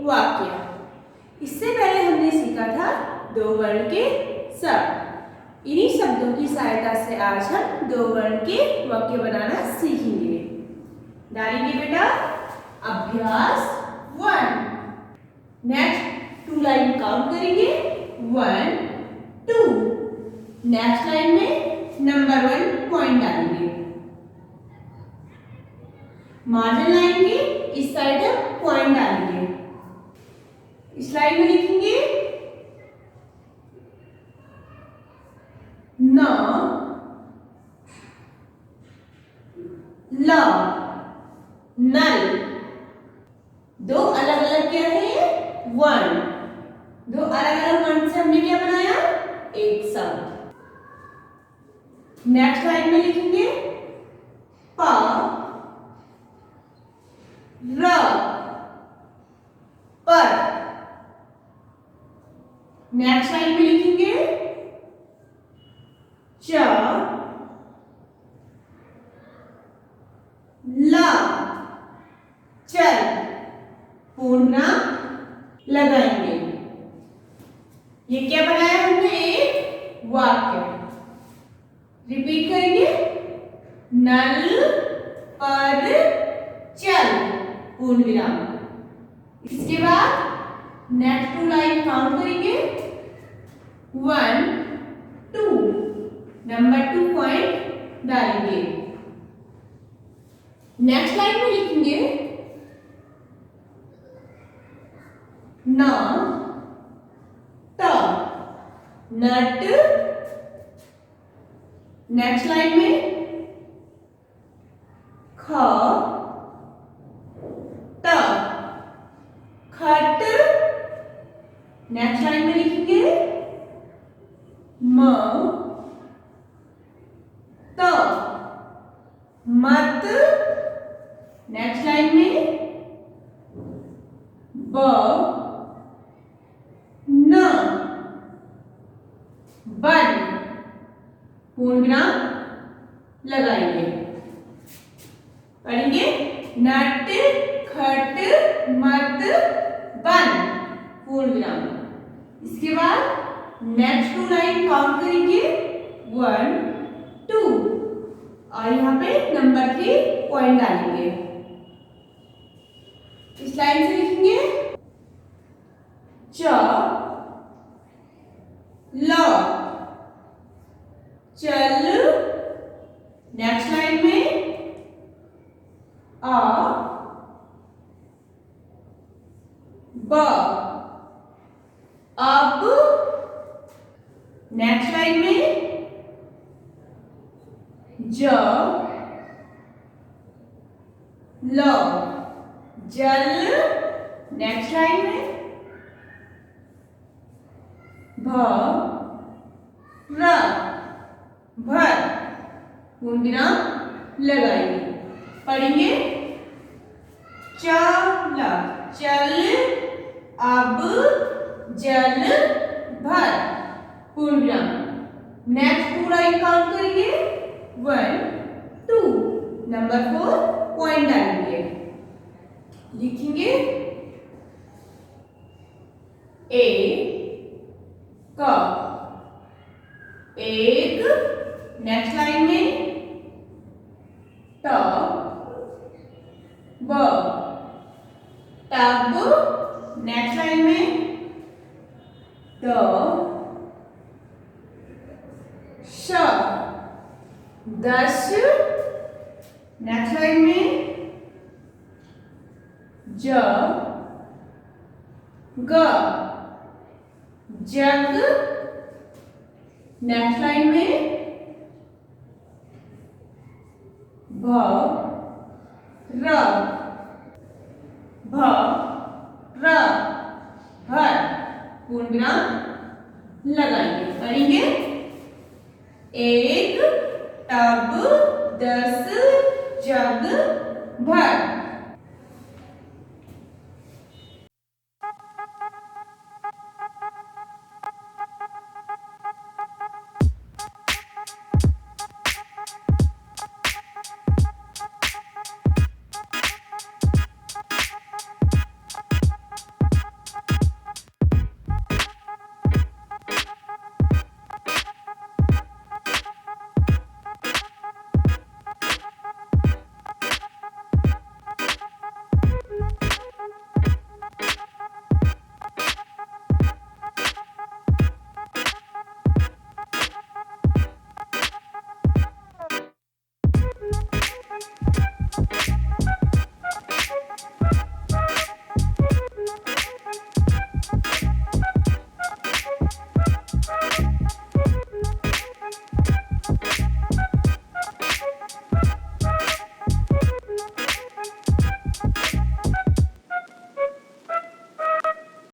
वाक्य। इससे पहले हमने सीखा था दो वर्ण के शब्द। इन्हीं शब्दों की सहायता से आज हम दो वर्ण के वाक्य बनाना सीखेंगे। डालेंगे बेटा अभ्यास 1। नेक्स्ट 2 लाइन काउंट करेंगे 1 2। नेक्स्ट लाइन में नंबर 1 पॉइंट डालेंगे। मार्जिन लाइन के इस साइड हम पॉइंट डालेंगे। इस लाइन में लिखेंगे न ल नल। दो अलग अलग क्या है वर्ण। दो अलग अलग वर्ण से हमने क्या बनाया एक शब्द। नेक्स्ट लाइन में लिखेंगे प र पर। नेक्स्ट लाइन में लिखेंगे च ल चल। पूर्ण लगाएंगे। ये क्या बनाया हमने एक वाक्य। रिपीट करेंगे नल पर चल पूर्ण विराम। इसके बाद नेक्स्ट 2 लाइन काउंट करेंगे 1 2। नंबर 2 पॉइंट डालेंगे। नेक्स्ट लाइन में लिखेंगे न त नट। नेक्स्ट लाइन में ख त खट। नेक्स्ट लाइन में लिखेंगे म त मत। नेक्स्ट लाइन में ब न बन। पूर्ण विराम लगाएंगे। पढ़ेंगे नट खट मत बन पूर्ण विराम। इसके बाद नेक्स्ट 2 लाइन काउंट करेंगे 1 2 और यहाँ पे नंबर 3 पॉइंट डालेंगे। इस लाइन से लिखेंगे च ल चल। नेक्स्ट लाइन में अ ब अब। नेक्स्ट लाइन में ज ल जल। नेक्स्ट लाइन में भ र भर। पूर्ण विराम लगाएंगे। पढ़ेंगे चल चल अब जल भर पूर्ण विराम। नेक्स्ट 2 लाइन काउंट करेंगे 1 2। नंबर 4 पॉइंट डालेंगे। लिखेंगे एक नेक्स्ट लाइन में त ब तब। नेक्स्ट लाइन में द श दश। नेक्स्ट लाइन में ज ग जग। नेक्स्ट लाइन में भ र भर। पूर्ण विराम लगाएंगे। पढ़ेंगे एक टब 10 जग भर।